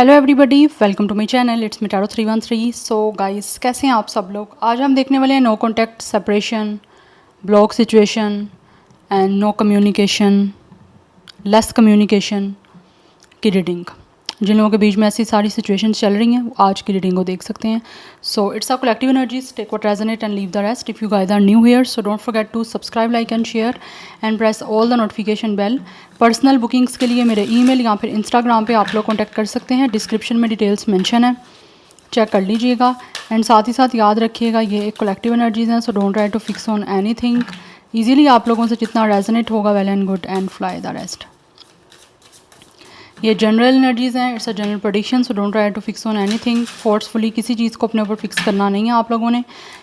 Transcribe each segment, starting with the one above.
Hello everybody, welcome to my channel. It's me Taro 313। So guys, कैसे हैं आप सब लोग। आज हम देखने वाले हैं no contact, separation, block situation and no communication, less communication की रीडिंग। जिन लोगों के बीच में ऐसी सारी सिचुएशंस चल रही हैं वो आज की रीडिंग को देख सकते हैं। So it's a collective energies, take what resonate and leave the rest. If you guys are new here, so don't forget to subscribe, like and share and press all the notification bell. Personal bookings के लिए मेरे email या फिर Instagram पे आप लोग contact कर सकते हैं। डिस्क्रिप्शन में डिटेल्स मेंशन है, चेक कर लीजिएगा। एंड साथ ही साथ याद रखिएगा ये एक कलेक्टिव एनर्जीज हैं, so don't try to fix on anything. Easily आप लोगों से जितना रेजोनेट होगा, well and good, and fly the rest. ये जनरल एनर्जीज़ हैं, it's a general prediction, so don't try to fix on anything. Forcefully किसी चीज़ को अपने ऊपर फिक्स करना नहीं है आप लोगों ने।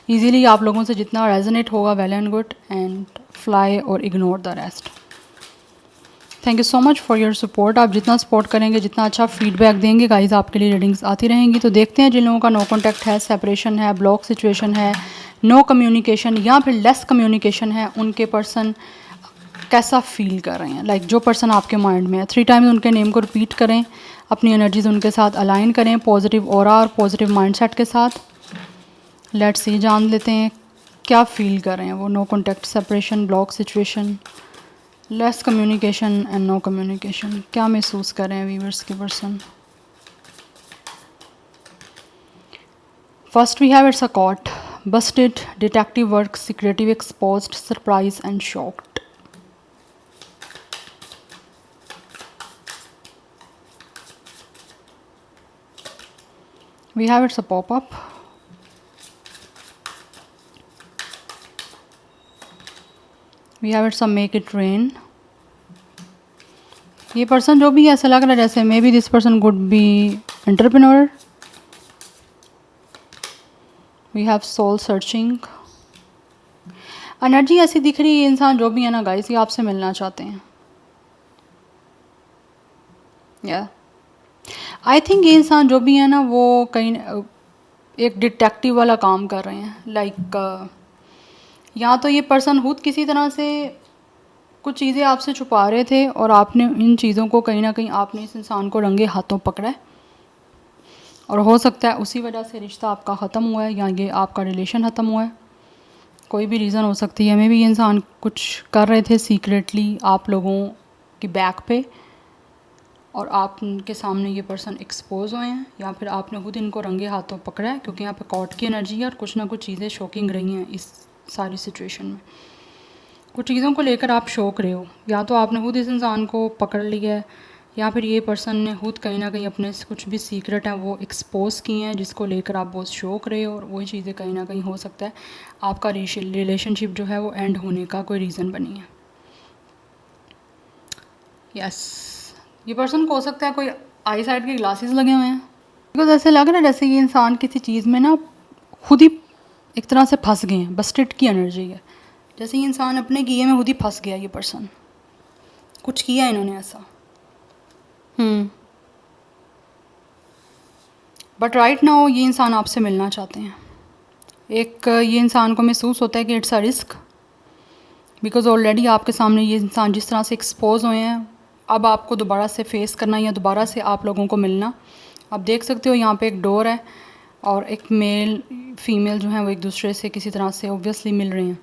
इजीली आप लोगों से जितना रेजोनेट होगा, well and good, and fly और ignore the rest. Thank you so much for your support. आप जितना सपोर्ट करेंगे, जितना अच्छा फीडबैक देंगे गाइज, आपके लिए रीडिंग्स आती रहेंगी। तो देखते हैं जिन लोगों का नो कॉन्टैक्ट है, सेपरेशन है, ब्लॉक सिचुएशन है, नो कम्युनिकेशन या फिर लेस कम्युनिकेशन है, उनके पर्सन कैसा फील कर रहे हैं। लाइक जो पर्सन आपके माइंड में है, 3 टाइम्स उनके नेम को रिपीट करें, अपनी एनर्जीज उनके साथ अलाइन करें पॉजिटिव ऑरा और पॉजिटिव माइंडसेट के साथ। लेट्स सी, जान लेते हैं क्या फील कर रहे हैं वो। No contact, separation, block situation, less communication and no communication, क्या महसूस कर रहे हैं व्यूअर्स के person. First we have it's a caught, busted, detective work, secretive, exposed, surprise and shocked. We have it's a pop-up. We have it's a make it rain. ये person जो भी है, ऐसा लग रहा है जैसे maybe this person could be entrepreneur. We have soul searching. Energy ऐसी दिख रही है, इंसान जो भी है ना गाइस, ये आपसे मिलना चाहते हैं। या आई थिंक ये इंसान जो भी है ना, वो कहीं एक डिटेक्टिव वाला काम कर रहे हैं। लाइक या तो ये पर्सन खुद किसी तरह से कुछ चीज़ें आपसे छुपा रहे थे और आपने इन चीज़ों को कहीं ना कहीं आपने इस इंसान को रंगे हाथों पकड़ा है, और हो सकता है उसी वजह से रिश्ता आपका ख़त्म हुआ है या ये आपका रिलेशन ख़त्म हुआ है। कोई भी रीज़न हो सकती है। मे भी ये इंसान कुछ कर रहे थे सीक्रेटली आप लोगों की बैक पे, और आप उनके सामने ये पर्सन एक्सपोज हुए हैं, या फिर आपने खुद इनको रंगे हाथों पकड़ा है, क्योंकि यहाँ पे कॉर्ट की एनर्जी है और कुछ ना कुछ चीज़ें शॉकिंग रही हैं इस सारी सिचुएशन में। कुछ चीज़ों को लेकर आप शौक रहे हो, या तो आपने खुद इस इंसान को पकड़ लिया है, या फिर ये पर्सन ने खुद कहीं ना कहीं अपने कुछ भी सीक्रेट हैं वो एक्सपोज किए हैं, जिसको लेकर आप बहुत शौक रहे हो, और वही चीज़ें कहीं ना कहीं हो सकता है आपका रिलेशनशिप जो है वो एंड होने का कोई रीज़न बनी है। यस, ये पर्सन को हो सकता है कोई आई साइड के ग्लासेस लगे हुए हैं, बिकॉज ऐसे लग रहा है जैसे ये इंसान किसी चीज़ में ना खुद ही एक तरह से फंस गए हैं। बस्टेड की एनर्जी है, जैसे ये इंसान अपने किए में खुद ही फंस गया। ये पर्सन कुछ किया इन्होंने ऐसा। बट राइट नाउ ये इंसान आपसे मिलना चाहते हैं। एक ये इंसान को महसूस होता है कि it's a risk, because already आपके सामने ये इंसान जिस तरह से एक्सपोज हुए हैं, अब आपको दोबारा से फेस करना या दोबारा से आप लोगों को मिलना। आप देख सकते हो यहाँ पे एक डोर है और एक मेल फीमेल जो है वो एक दूसरे से किसी तरह से ऑब्वियसली मिल रहे हैं।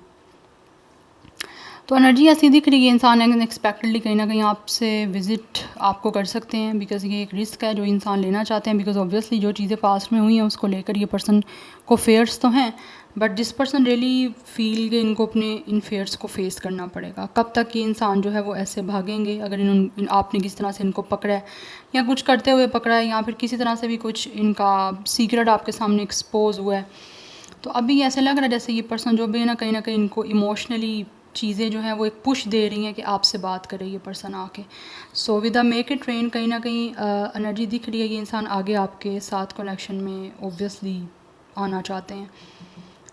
तो एनर्जी ऐसी दिख रही है, इंसान अनएक्सपेक्टेडली कहीं ना कहीं आपसे विज़िट आपको कर सकते हैं, बिकॉज ये एक रिस्क है जो इंसान लेना चाहते हैं। बिकॉज ऑब्वियसली जो चीज़ें पास्ट में हुई हैं उसको लेकर ये पर्सन को फेयर्स तो हैं, but this person really feel कि इनको अपने इन फेयर्स को फेस करना पड़ेगा। कब तक ये इंसान जो है वो ऐसे भागेंगे अगर आपने किस तरह से इनको पकड़ा है, या कुछ करते हुए पकड़ा है, या फिर किसी तरह से भी कुछ इनका सीक्रेट आपके सामने एक्सपोज हुआ है। तो अभी ऐसे लग रहा है जैसे ये पर्सन जो भी है ना कहीं इनको इमोशनली चीज़ें जो हैं वो एक पुश दे रही हैं कि आपसे बात करे ये पर्सन आके। So with the make it rain कहीं ना कहीं एनर्जी दिख रही है, ये इंसान आगे आपके साथ कनेक्शन में ऑब्वियसली आना चाहते हैं,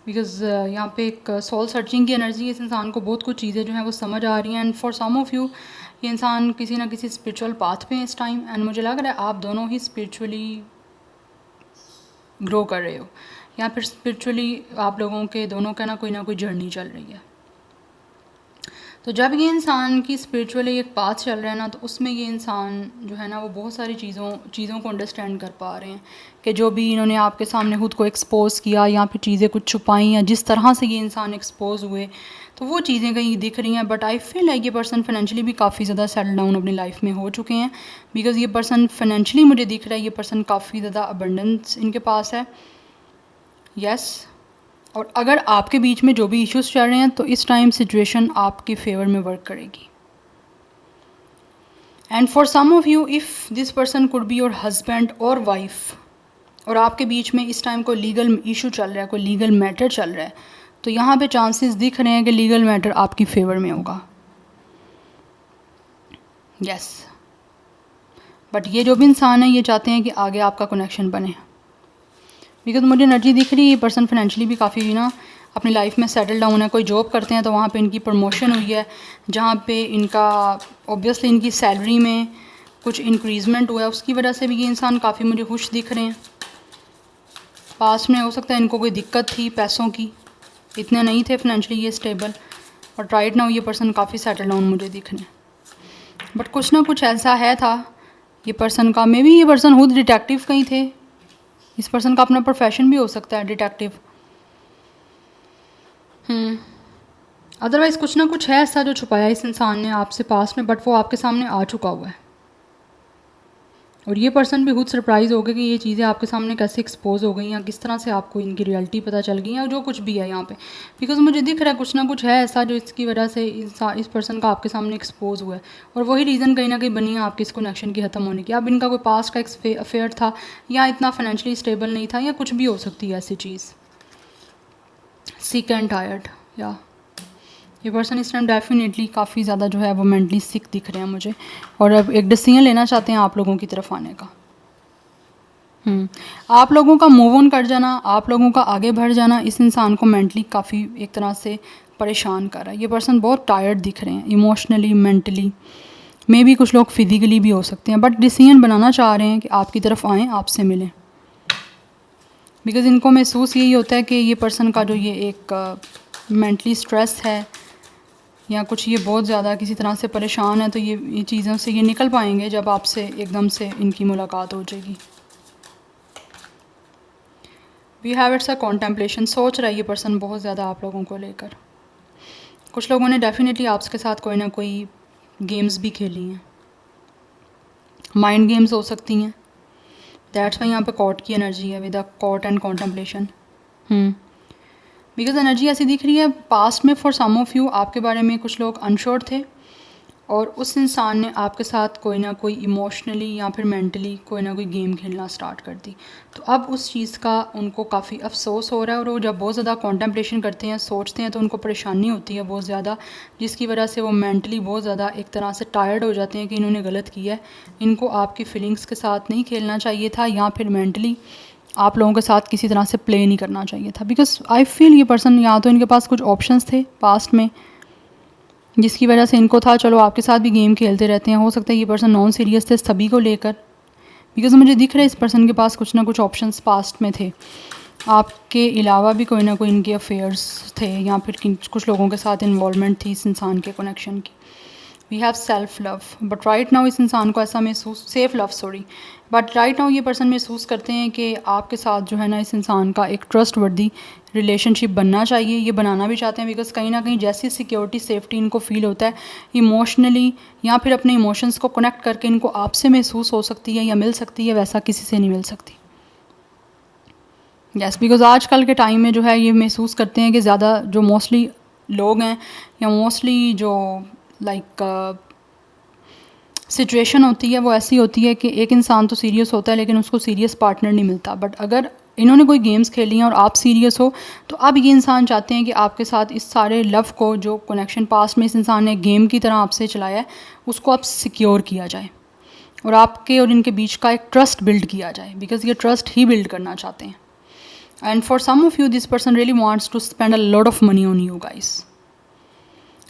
बिकॉज यहाँ पे एक सोल सर्चिंग की एनर्जी है। इस इंसान को बहुत कुछ चीज़ें जो हैं वो समझ आ रही हैं, and for some of you ये इंसान किसी ना किसी स्पिरिचुअल पाथ पे है इस टाइम, एंड मुझे लग रहा है आप दोनों ही स्पिरिचुअली ग्रो कर रहे हो, या फिर स्पिरिचुअली आप लोगों के दोनों का ना कोई जर्नी चल रही है। तो जब ये इंसान की स्पिरिचुअली एक पाथ चल रहा है ना, तो उसमें ये इंसान जो है ना वो बहुत सारी चीज़ों को अंडरस्टैंड कर पा रहे हैं कि जो भी इन्होंने आपके सामने खुद को एक्सपोज किया या फिर चीज़ें कुछ छुपाई या जिस तरह से ये इंसान एक्सपोज हुए, तो वो चीज़ें कहीं दिख रही हैं। बट आई फील लाइक ये पर्सन फाइनेंशियली भी काफ़ी ज़्यादा सेटल डाउन अपनी लाइफ में हो चुके हैं, बिकॉज़ ये पर्सन फाइनेंशियली मुझे दिख रहा है ये पर्सन काफ़ी ज़्यादा अबंडेंस इनके पास है। यस। और अगर आपके बीच में जो भी इश्यूज चल रहे हैं तो इस टाइम सिचुएशन आपके फेवर में वर्क करेगी। And for some of you if this person could be your husband और वाइफ, और आपके बीच में इस टाइम कोई लीगल इशू चल रहा है, कोई लीगल मैटर चल रहा है, तो यहाँ पे चांसेस दिख रहे हैं कि लीगल मैटर आपकी फेवर में होगा। यस। बट ये जो भी इंसान है ये चाहते हैं कि आगे आपका कनेक्शन बने, बिकॉज मुझे एनर्जी दिख रही है ये पर्सन फाइनेंशियली भी काफ़ी ना अपनी लाइफ में सेटल डाउन है। कोई जॉब करते हैं तो वहाँ पे इनकी प्रमोशन हुई है, जहाँ पे इनका ऑब्वियसली इनकी सैलरी में कुछ इंक्रीजमेंट हुआ है, उसकी वजह से भी ये इंसान काफ़ी मुझे खुश दिख रहे हैं। पास्ट में हो सकता है इनको कोई दिक्कत थी पैसों की, इतने नहीं थे फाइनेंशियली ये स्टेबल, बट राइट नाउ ये पर्सन काफ़ी सेटल डाउन मुझे दिख रहे हैं। बट कुछ ना कुछ ऐसा है था ये पर्सन का, मे बी ये पर्सन खुद डिटेक्टिव कहीं थे, इस पर्सन का अपना प्रोफेशन भी हो सकता है डिटेक्टिव। अदरवाइज़ कुछ ना कुछ है ऐसा जो छुपाया इस इंसान ने आपसे पास में, बट वो आपके सामने आ चुका हुआ है। और ये पर्सन भी खुद सरप्राइज़ हो गया कि ये चीज़ें आपके सामने कैसे एक्सपोज हो गई या किस तरह से आपको इनकी रियलिटी पता चल गई या जो कुछ भी है यहाँ पे, बिकॉज मुझे दिख रहा है कुछ ना कुछ है ऐसा जो इसकी वजह से इस पर्सन का आपके सामने एक्सपोज हुआ है। और वही रीज़न कहीं ना कहीं बनी है आपकी इस कनेक्शन की ख़त्म होने की। अब इनका कोई पास्ट का अफेयर था या इतना फाइनेंशियली स्टेबल नहीं था या कुछ भी हो सकती है ऐसी चीज़। सिक एंड टायर्ड, या ये पर्सन इस टाइम डेफिनेटली काफ़ी ज़्यादा जो है वो मेंटली सिक दिख रहे हैं मुझे, और अब एक डिसीजन लेना चाहते हैं आप लोगों की तरफ आने का। आप लोगों का मूव ऑन कर जाना, आप लोगों का आगे बढ़ जाना इस इंसान को मेंटली काफ़ी एक तरह से परेशान कर रहा है। ये पर्सन बहुत टायर्ड दिख रहे हैं इमोशनली, मेंटली, मे भी कुछ लोग फिजिकली भी हो सकते हैं, बट डिसीजन बनाना चाह रहे हैं कि आपकी तरफ आएँ, आपसे मिलें, बिकॉज़ इनको महसूस यही होता है कि ये पर्सन का जो ये एक मेंटली स्ट्रेस है या कुछ ये बहुत ज़्यादा किसी तरह से परेशान है, तो ये चीज़ों से ये निकल पाएंगे जब आपसे एकदम से इनकी मुलाकात हो जाएगी। We have it's a contemplation, सोच रहा है ये पर्सन बहुत ज़्यादा आप लोगों को लेकर। कुछ लोगों ने डेफिनेटली आपके साथ कोई ना कोई गेम्स भी खेली हैं, माइंड गेम्स हो सकती हैं। दैट्स वाई यहाँ पे कॉर्ट की एनर्जी है with a court and contemplation. Because energy ऐसी दिख रही है पास्ट में फॉर सम ऑफ यू आपके बारे में कुछ लोग अनश्योर थे, और उस इंसान ने आपके साथ कोई ना कोई इमोशनली या फिर मेंटली कोई ना कोई गेम खेलना स्टार्ट कर दी। तो अब उस चीज़ का उनको काफ़ी अफसोस हो रहा है, और वो जब बहुत ज़्यादा कॉन्टेम्पलेशन करते हैं, सोचते हैं, तो उनको परेशानी होती है बहुत ज़्यादा, जिसकी वजह से वो मेंटली बहुत ज़्यादा एक तरह से टायर्ड हो जाते हैं कि इन्होंने गलत किया है, इनको आपकी फीलिंग्स के साथ नहीं खेलना चाहिए था, या फिर मेंटली आप लोगों के साथ किसी तरह से प्ले नहीं करना चाहिए था। बिकॉज आई फील ये पर्सन या तो इनके पास कुछ ऑप्शंस थे पास्ट में जिसकी वजह से इनको था चलो आपके साथ भी गेम खेलते रहते हैं, हो सकता है ये पर्सन नॉन सीरियस थे सभी को लेकर, बिकॉज मुझे दिख रहा है इस पर्सन के पास कुछ ना कुछ ऑप्शंस पास्ट में थे, आपके अलावा भी कोई ना कोई इनके अफेयर्स थे या फिर कुछ लोगों के साथ इन्वॉल्वमेंट थी इस इंसान के कनेक्शन की। We have self love, but right now इस इंसान को ऐसा महसूस, safe love sorry, but right now ये पर्सन महसूस करते हैं कि आपके साथ जो है ना इस इंसान का एक ट्रस्ट वर्दी रिलेशनशिप बनना चाहिए, ये बनाना भी चाहते हैं, बिकॉज कहीं ना कहीं जैसी सिक्योरिटी सेफ्टी इनको फील होता है इमोशनली या फिर अपने इमोशंस को कनेक्ट करके इनको आपसे महसूस हो सकती है या मिल सकती है, वैसा किसी से नहीं मिल सकती। यस, बिकॉज आजकल के टाइम में जो है ये महसूस करते हैं कि ज़्यादा जो मोस्टली लोग हैं या मोस्टली जो लाइक सिचुएशन होती है वो ऐसी होती है कि एक इंसान तो सीरियस होता है लेकिन उसको सीरियस पार्टनर नहीं मिलता, बट अगर इन्होंने कोई गेम्स खेली हैं और आप सीरियस हो तो अब ये इंसान चाहते हैं कि आपके साथ इस सारे लव को, जो कनेक्शन पास्ट में इस इंसान ने गेम की तरह आपसे चलाया है, उसको अब सिक्योर किया जाए और आपके और इनके बीच का एक ट्रस्ट बिल्ड किया जाए, बिकॉज ये ट्रस्ट ही बिल्ड करना चाहते हैं। And for some of you this person really wants to spend a lot of money on you guys.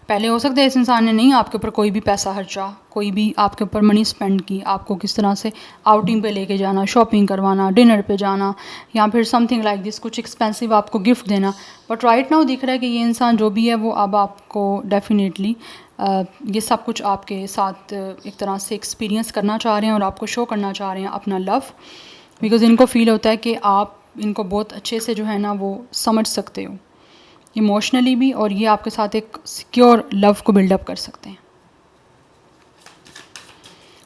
पहले हो सकता है इस इंसान ने नहीं आपके ऊपर कोई भी पैसा खर्चा, कोई भी आपके ऊपर मनी स्पेंड की, आपको किस तरह से आउटिंग पे लेके जाना, शॉपिंग करवाना, डिनर पे जाना या फिर समथिंग लाइक दिस, कुछ एक्सपेंसिव आपको गिफ्ट देना, बट राइट नाउ दिख रहा है कि ये इंसान जो भी है वो अब आपको डेफिनेटली ये सब कुछ आपके साथ एक तरह से एक्सपीरियंस करना चाह रहे हैं और आपको शो करना चाह रहे हैं अपना लव, बिकॉज़ इनको फ़ील होता है कि आप इनको बहुत अच्छे से जो है ना वो समझ सकते हो इमोशनली भी, और ये आपके साथ एक सिक्योर लव को बिल्डअप कर सकते हैं।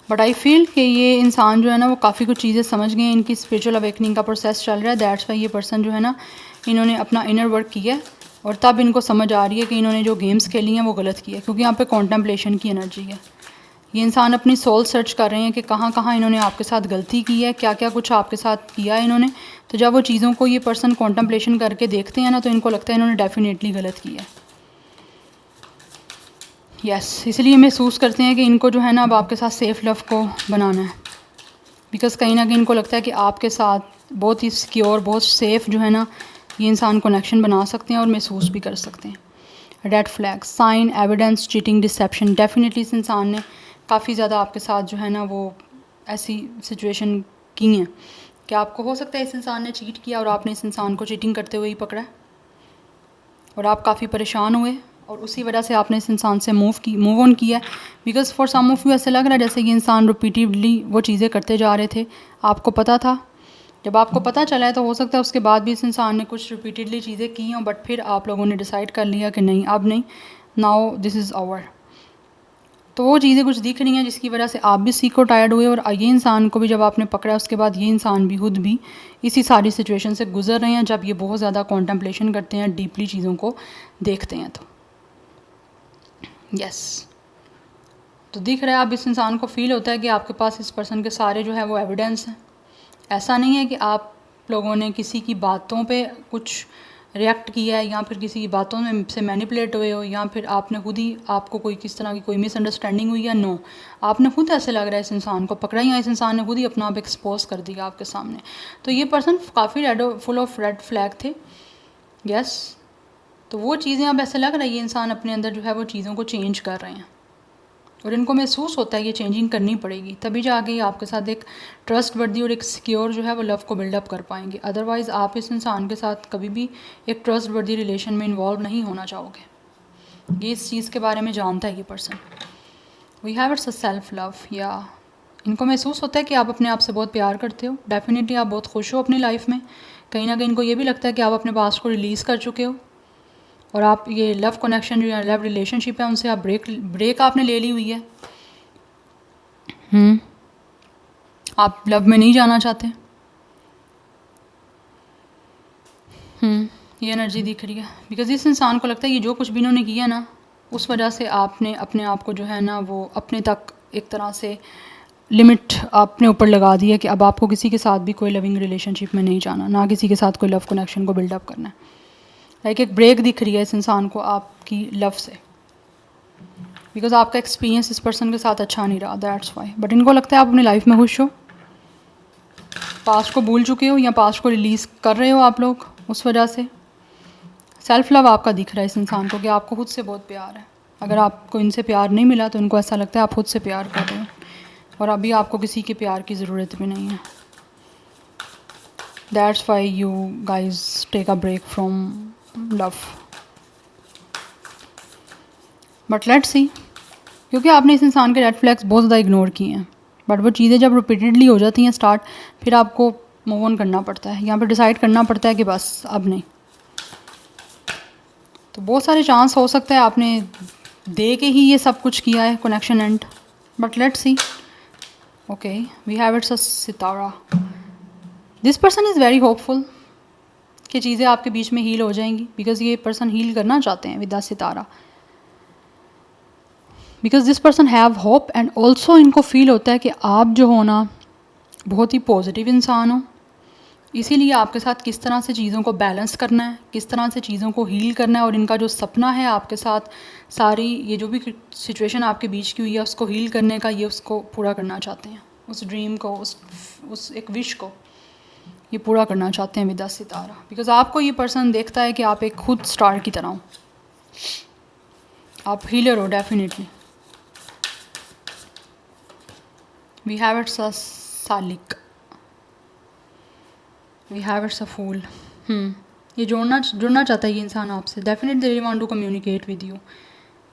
बट आई फील कि ये इंसान जो है ना वो काफ़ी कुछ चीज़ें समझ गए हैं, इनकी स्पिरिचुअल अवेकनिंग का प्रोसेस चल रहा है। दैट्स वाई ये पर्सन जो है ना इन्होंने अपना इनर वर्क किया है और तब इनको समझ आ रही है कि इन्होंने जो गेम्स खेली हैं वो गलत किया है, क्योंकि यहाँ पे कॉन्टेम्पलेशन की एनर्जी है। ये इंसान अपनी सोल सर्च कर रहे हैं कि कहाँ कहाँ इन्होंने आपके साथ गलती की है, क्या क्या कुछ आपके साथ किया है इन्होंने। तो जब वो चीज़ों को ये पर्सन कॉन्टेम्पलेशन करके देखते हैं ना तो इनको लगता है इन्होंने डेफिनेटली गलत किया है। इसलिए महसूस करते हैं कि इनको जो है ना अब आपके साथ सेफ़ लव को बनाना है, बिकॉज़ कहीं ना कहीं इनको लगता है कि आपके साथ बहुत ही सिक्योर, बहुत सेफ़ जो है ना ये इंसान कनेक्शन बना सकते हैं और महसूस भी कर सकते हैं। Red flag, sign, evidence, cheating, deception, definitely इस इंसान ने काफ़ी ज़्यादा आपके साथ जो है ना वो ऐसी सिचुएशन की हैं कि आपको हो सकता है इस इंसान ने चीट किया और आपने इस इंसान को चीटिंग करते हुए ही पकड़ा और आप काफ़ी परेशान हुए और उसी वजह से आपने इस इंसान से मूव ऑन किया। Because for some of you ऐसे लग रहा है जैसे ये इंसान रिपीटिवली वो चीज़ें करते जा रहे थे, आपको पता था। जब आपको पता चला है तो हो सकता है उसके बाद भी इस इंसान ने कुछ रिपीटेडली चीज़ें की हों, बट फिर आप लोगों ने डिसाइड कर लिया कि नहीं, अब नहीं, नाउ दिस इज़ आवर। तो वो चीज़ें कुछ दिख रही हैं जिसकी वजह से आप भी सीखो टायर्ड हुए, और ये इंसान को भी जब आपने पकड़ा उसके बाद ये इंसान भी खुद भी इसी सारी सिचुएशन से गुजर रहे हैं, जब ये बहुत ज़्यादा कॉन्टेम्पलेशन करते हैं, डीपली चीज़ों को देखते हैं। तो तो दिख रहा है अब इस इंसान को फ़ील होता है कि आपके पास इस पर्सन के सारे जो है वो एविडेंस हैं। ऐसा नहीं है कि आप लोगों ने किसी की बातों पे कुछ रिएक्ट किया है या फिर किसी की बातों में से मैनिपुलेट हुए हो या फिर आपने खुद ही आपको कोई किस तरह की कोई मिसअंडरस्टैंडिंग हुई है। नो, आपने खुद ऐसे लग रहा है इस इंसान को पकड़ा या इस इंसान ने खुद ही अपना आप एक्सपोज कर दिया आपके सामने। तो ये पर्सन काफ़ी फुल ऑफ रेड फ्लैग थे। तो वो चीज़ें अब ऐसे लग रहा है ये इंसान अपने अंदर जो है वो चीज़ों को चेंज कर रहे हैं और इनको महसूस होता है ये चेंजिंग करनी पड़ेगी, तभी जाके ये आपके साथ एक ट्रस्ट वर्दी और एक सिक्योर जो है वो लव को बिल्डअप कर पाएंगे। अदरवाइज़ आप इस इंसान के साथ कभी भी एक ट्रस्ट वर्दी रिलेशन में इन्वॉल्व नहीं होना चाहोगे। ये इस चीज़ के बारे में जानता है ये person. We have it's a self love, या इनको महसूस होता है कि आप अपने आप से बहुत प्यार करते हो। डेफिनेटली आप बहुत खुश हो अपनी लाइफ में। कहीं ना कहीं इनको ये भी लगता है कि आप अपने पास्ट को रिलीज़ कर चुके हो और आप ये लव कनेक्शन जो लव रिलेशनशिप है उनसे आप ब्रेक आपने ले ली हुई है। आप लव में नहीं जाना चाहते। ये एनर्जी दिख रही है बिकॉज़ इस इंसान को लगता है ये जो कुछ भी इन्होंने किया ना उस वजह से आपने अपने आप को जो है ना वो अपने तक एक तरह से लिमिट अपने ऊपर लगा दी है कि अब आपको किसी के साथ भी कोई लविंग रिलेशनशिप में नहीं जाना, ना किसी के साथ कोई लव कनेक्शन को बिल्डअप करना है। लाइक एक ब्रेक दिख रही है इस इंसान को आपकी लव से, बिकॉज आपका एक्सपीरियंस इस पर्सन के साथ अच्छा नहीं रहा, दैट्स वाई। बट इनको लगता है आप अपनी लाइफ में खुश हो, पास्ट को भूल चुके हो या पास्ट को रिलीज़ कर रहे हो आप लोग, उस वजह से सेल्फ लव आपका दिख रहा है इस इंसान को कि आपको खुद से बहुत प्यार है। अगर आपको इनसे प्यार नहीं मिला तो इनको ऐसा लगता है आप खुद से प्यार कर रहे हो और अभी आपको किसी के प्यार की ज़रूरत भी नहीं है। That's why you guys take a break from love. But let's see, क्योंकि आपने इस इंसान के रेड फ्लैग्स बहुत ज़्यादा इग्नोर किए हैं, बट वो चीज़ें जब रिपीटेडली हो जाती हैं स्टार्ट, फिर आपको मूव ऑन करना पड़ता है, यहाँ पे डिसाइड करना पड़ता है कि बस अब नहीं। तो बहुत सारे चांस हो सकता है आपने दे के ही ये सब कुछ किया है connection and, but let's see. Okay, we have it's a सितारा। This person is very hopeful कि चीज़ें आपके बीच में हील हो जाएंगी, बिकॉज ये पर्सन हील करना चाहते हैं with the Sitara, because this person have hope and also इनको फील होता है कि आप जो हो ना बहुत ही पॉजिटिव इंसान हो, इसीलिए आपके साथ किस तरह से चीज़ों को बैलेंस करना है, किस तरह से चीज़ों को हील करना है, और इनका जो सपना है आपके साथ सारी ये जो भी सिचुएशन आपके बीच की हुई है उसको हील करने का, ये उसको पूरा करना चाहते हैं, उस ड्रीम को, उस एक विश को ये पूरा करना चाहते हैं विद द सितारा। बिकॉज आपको ये पर्सन देखता है कि आप एक खुद स्टार की तरह हो, आप हीलर हो definitely. We have it's a सालिक, we have it's a fool. ये जुड़ना चाहता है ये इंसान आपसे, definitely they want to communicate with you.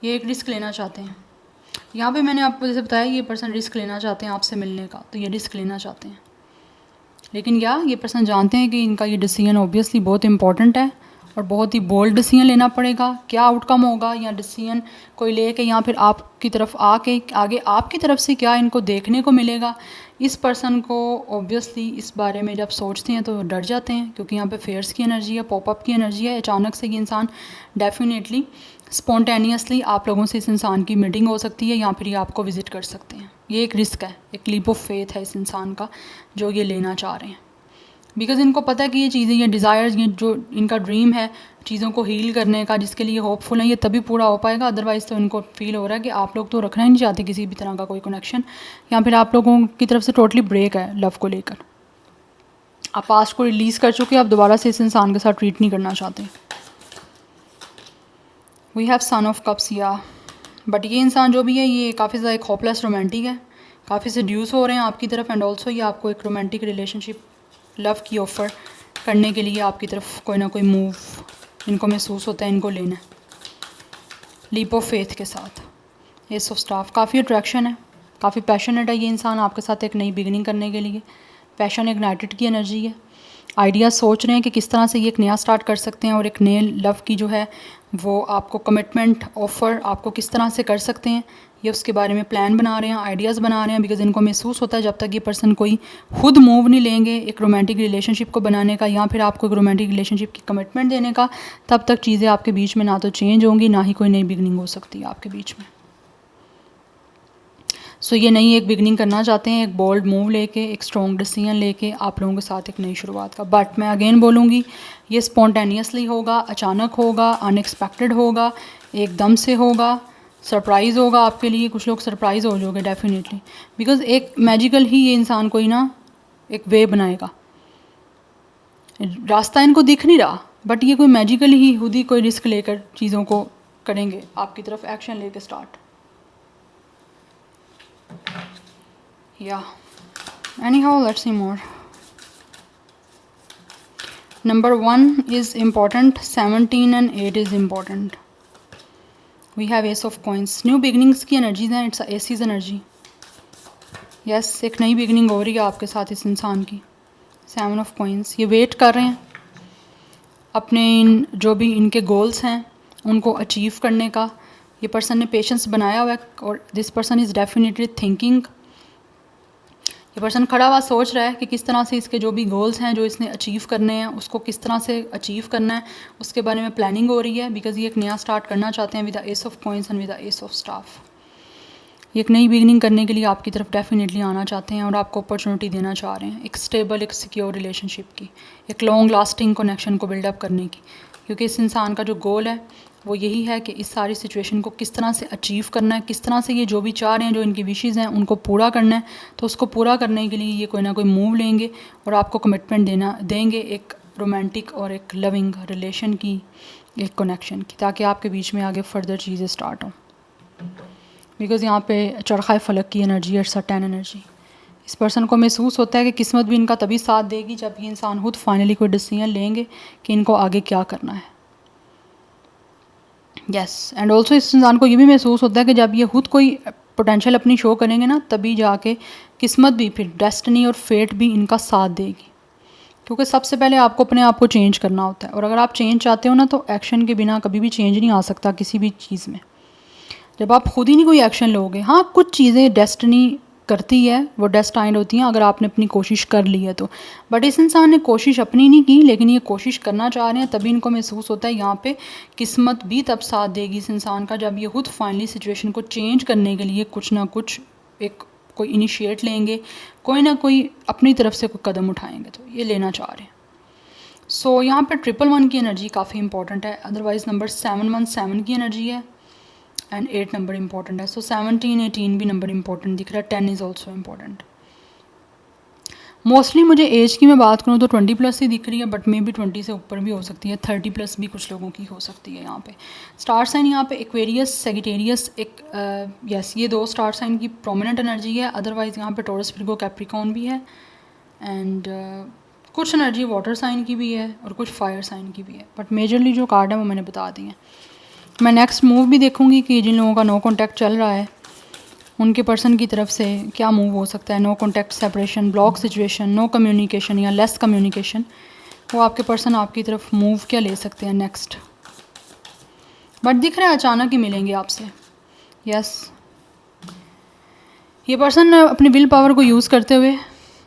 ये एक रिस्क लेना चाहते हैं। यहाँ पे मैंने आपको जैसे बताया ये पर्सन रिस्क लेना चाहते हैं आपसे मिलने का, तो ये रिस्क लेना चाहते हैं, लेकिन क्या ये पर्सन जानते हैं कि इनका ये डिसीजन ऑब्वियसली बहुत इंपॉर्टेंट है और बहुत ही बोल्ड डिसीजन लेना पड़ेगा। क्या आउटकम होगा या डिसीजन कोई ले के या फिर आपकी तरफ आके आगे आपकी तरफ से क्या इनको देखने को मिलेगा, इस पर्सन को ऑब्वियसली इस बारे में जब सोचते हैं तो डर जाते हैं, क्योंकि यहाँ पे फेयर्स की एनर्जी है, पॉपअप की एनर्जी है। अचानक से ये इंसान डेफिनेटली स्पॉन्टेनियसली आप लोगों से इस इंसान की मीटिंग हो सकती है या फिर ये आपको विज़िट कर सकते हैं। ये एक रिस्क है, एक लीप ऑफ फेथ है इस इंसान का जो ये लेना चाह रहे हैं, बिकॉज़ इनको पता है कि ये चीज़ें, ये डिज़ायर्स, ये जो इनका ड्रीम है चीज़ों को हील करने का, जिसके लिए होपफुल है, ये तभी पूरा हो पाएगा। अदरवाइज़ तो इनको फील हो रहा है कि आप लोग तो रखना ही नहीं चाहते किसी भी तरह का कोई कनेक्शन, या फिर आप लोगों की तरफ से टोटली ब्रेक है लव को लेकर। आप पास्ट को रिलीज़ कर चुके, आप दोबारा से इस इंसान के साथ ट्रीट नहीं करना चाहते। We have son of cups या, बट ये इंसान जो भी है ये काफ़ी ज़्यादा एक होपलेस रोमांटिक है, काफ़ी सेड्यूस हो रहे हैं आपकी तरफ, एंड ऑल्सो ये आपको एक रोमांटिक रिलेशनशिप लव की ऑफ़र करने के लिए आपकी तरफ कोई ना कोई मूव इनको महसूस होता है, इनको लेना है लीप ऑफ फेथ के साथ। एस ऑफ स्टाफ, काफ़ी अट्रैक्शन है, काफ़ी पैशनेट है ये इंसान आपके साथ एक नई बिगनिंग करने के लिए। पैशन इग्नाइटेड की एनर्जी है, आइडियाज़ सोच रहे हैं कि किस तरह से ये एक नया स्टार्ट कर सकते हैं और एक नए लव की जो है वो आपको कमिटमेंट ऑफ़र आपको किस तरह से कर सकते हैं, ये उसके बारे में प्लान बना रहे हैं, आइडियाज़ बना रहे हैं। बिकॉज़ इनको महसूस होता है जब तक ये पर्सन कोई खुद मूव नहीं लेंगे एक रोमांटिक रिलेशनशिप को बनाने का या फिर आपको एक रोमांटिक रिलेशनशिप की कमिटमेंट देने का, तब तक चीज़ें आपके बीच में ना तो चेंज होंगी ना ही कोई नई बिगनिंग हो सकती है आपके बीच में। सो ये नई एक बिगनिंग करना चाहते हैं, एक बोल्ड मूव लेके, एक स्ट्रॉन्ग डिसीजन लेके आप लोगों के साथ एक नई शुरुआत का। बट मैं अगेन बोलूँगी ये स्पॉन्टेनियसली होगा, अचानक होगा, अनएक्सपेक्टेड होगा, एकदम से होगा, सरप्राइज़ होगा आपके लिए। कुछ लोग सरप्राइज़ हो जाओगे डेफिनेटली, बिकॉज़ एक मैजिकल ही ये इंसान कोई ना एक वे बनाएगा। रास्ता इनको दिख नहीं रहा, बट ये कोई मैजिकल ही खुद ही कोई रिस्क लेकर चीज़ों को करेंगे, आपकी तरफ एक्शन लेके start. Yeah, anyhow let's see more. Number 1 is important, 17 and 8 is important. We have ace of coins, new beginnings की एनर्जीज हैं, इट्स एसीज एनर्जी। यस, एक नई बिगनिंग हो रही है आपके साथ इस इंसान की। 7 ऑफ कॉइन्स, ये वेट कर रहे हैं अपने इन जो भी इनके गोल्स हैं उनको अचीव करने का। ये पर्सन ने पेशेंस बनाया हुआ है और this person is definitely thinking. ये पर्सन खड़ा हुआ सोच रहा है कि किस तरह से इसके जो भी गोल्स हैं जो इसने अचीव करने हैं उसको किस तरह से अचीव करना है, उसके बारे में प्लानिंग हो रही है। बिकॉज़ ये एक नया स्टार्ट करना चाहते हैं with the S of coins and with the S of staff. ये एक नई बिगनिंग करने के लिए आपकी तरफ डेफिनेटली आना चाहते हैं और आपको अपॉर्चुनिटी देना चाह रहे हैं एक स्टेबल, एक सिक्योर रिलेशनशिप की, एक लॉन्ग लास्टिंग कनेक्शन को बिल्डअप करने की। क्योंकि इस इंसान का जो गोल है वो यही है कि इस सारी सिचुएशन को किस तरह से अचीव करना है, किस तरह से ये जो भी चाह रहे हैं, जो इनकी विशेज़ हैं उनको पूरा करना है। तो उसको पूरा करने के लिए ये कोई ना कोई मूव लेंगे और आपको कमिटमेंट देंगे एक रोमांटिक और एक लविंग रिलेशन की, एक कनेक्शन की, ताकि आपके बीच में आगे फर्दर चीज़ें स्टार्ट हों। बिकॉज़ यहाँ पे चरखा फलक की एनर्जी है, सर्टेन एनर्जी। इस पर्सन को महसूस होता है कि किस्मत भी इनका तभी साथ देगी जब ये इंसान खुद फाइनली कोई डिसीजन लेंगे कि इनको आगे क्या करना है। यस, एंड ऑल्सो इस इंसान को ये भी महसूस होता है कि जब ये खुद कोई पोटेंशियल अपनी शो करेंगे ना, तभी जाके किस्मत भी, फिर डेस्टिनी और फेट भी इनका साथ देगी। क्योंकि सबसे पहले आपको अपने आप को चेंज करना होता है, और अगर आप चेंज चाहते हो ना तो एक्शन के बिना कभी भी चेंज नहीं आ सकता किसी भी चीज़ में। जब आप खुद ही नहीं कोई एक्शन लोगे, हाँ कुछ चीज़ें डेस्टिनी करती है, वो डेस्टाइंड होती हैं अगर आपने अपनी कोशिश कर ली है तो। बट इस इंसान ने कोशिश अपनी नहीं की, लेकिन ये कोशिश करना चाह रहे हैं, तभी इनको महसूस होता है यहाँ पे किस्मत भी तब साथ देगी इस इंसान का जब ये खुद फाइनली सिचुएशन को चेंज करने के लिए कुछ ना कुछ एक कोई इनिशिएट लेंगे, कोई ना कोई अपनी तरफ से कोई कदम उठाएंगे। तो ये लेना चाह रहे हैं। सो यहाँ पर 111 की एनर्जी काफ़ी इंपॉर्टेंट है। अदरवाइज़ नंबर 717 की एनर्जी है एंड 8 नंबर इंपॉर्टेंट है। सो 17, 18 भी नंबर इंपॉर्टेंट दिख रहा है, 10 इज़ ऑल्सो इम्पॉर्टेंट। मोस्टली मुझे एज की मैं बात करूँ तो 20+ ही दिख रही है, बट मे भी 20 से ऊपर भी हो सकती है, 30+ भी कुछ लोगों की हो सकती है। यहाँ पे स्टार साइन, यहाँ पे एक्वेरियस, सेजिटेरियस, एक यस ये 2 स्टार साइन की प्रोमिनेंट एनर्जी है। अदरवाइज़ यहाँ पे टॉरस, विर्गो, कैप्रिकॉर्न भी है एंड कुछ एनर्जी वाटर साइन की भी है और कुछ फायर साइन की भी है, बट मेजरली जो कार्ड है वो मैंने बता दी है। मैं नेक्स्ट मूव भी देखूंगी कि जिन लोगों का नो कॉन्टैक्ट चल रहा है उनके पर्सन की तरफ से क्या मूव हो सकता है। No contact, separation, block situation, no communication या लेस कम्युनिकेशन, वो आपके पर्सन आपकी तरफ मूव क्या ले सकते हैं नेक्स्ट। बट दिख रहा है अचानक ही मिलेंगे आपसे। यस, ये पर्सन अपनी विल पावर को यूज़ करते हुए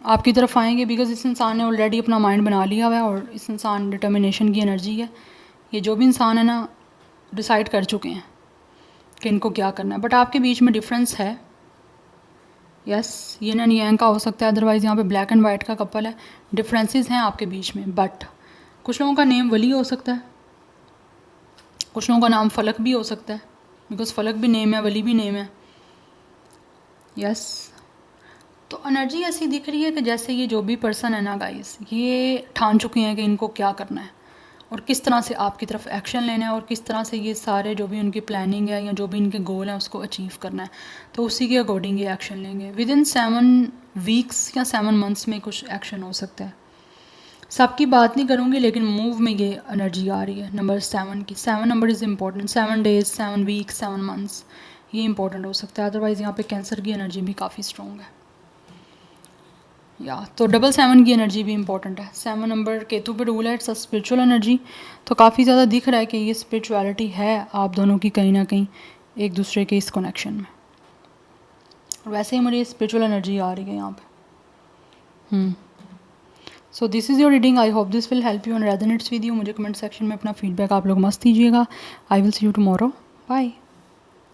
आपकी तरफ आएंगे, बिकॉज इस इंसान ने ऑलरेडी अपना माइंड बना लिया हुआ है और इस इंसान डिटर्मिनेशन की एनर्जी है। ये जो भी इंसान है ना, डिसाइड कर चुके हैं कि इनको क्या करना है। बट आपके बीच में डिफरेंस है। यस, ये ना यांग का हो सकता है, अदरवाइज़ यहाँ पे ब्लैक एंड वाइट का कपल है। डिफरेंसेस हैं आपके बीच में, बट कुछ लोगों का नेम वली हो सकता है, कुछ लोगों का नाम फलक भी हो सकता है, बिकॉज फलक भी नेम है, वली भी नेम है। यस, तो एनर्जी ऐसी दिख रही है कि जैसे ये जो भी पर्सन है ना गाइस, ये ठान चुके हैं कि इनको क्या करना है और किस तरह से आपकी तरफ एक्शन लेना है और किस तरह से ये सारे जो भी उनकी प्लानिंग है या जो भी इनके गोल हैं उसको अचीव करना है। तो उसी के अकॉर्डिंग ये एक्शन लेंगे। विद इन 7 वीक्स या 7 मंथ्स में कुछ एक्शन हो सकता है। सबकी बात नहीं करूँगी, लेकिन मूव में ये एनर्जी आ रही है नंबर 7 की। 7 number is important. 7 days, 7 weeks, 7 months, ये इंपॉर्टेंट हो सकता है। अदरवाइज़ यहाँ पे कैंसर की एनर्जी भी काफ़ी स्ट्रॉन्ग है। या तो 777 की एनर्जी भी इंपॉर्टेंट है। 7 नंबर केतु पे रूल है, इट्स अ स्पिरिचुअल एनर्जी। तो काफ़ी ज़्यादा दिख रहा है कि ये स्पिरिचुअलिटी है आप दोनों की कहीं ना कहीं एक दूसरे के इस कनेक्शन में। और वैसे ही मुझे स्पिरिचुअल एनर्जी आ रही है यहाँ पे। So this is your reading. I hope this will help you and resonates with you. मुझे कमेंट सेक्शन में अपना फीडबैक आप लोग मस्त दीजिएगा। I will see you tomorrow. Bye.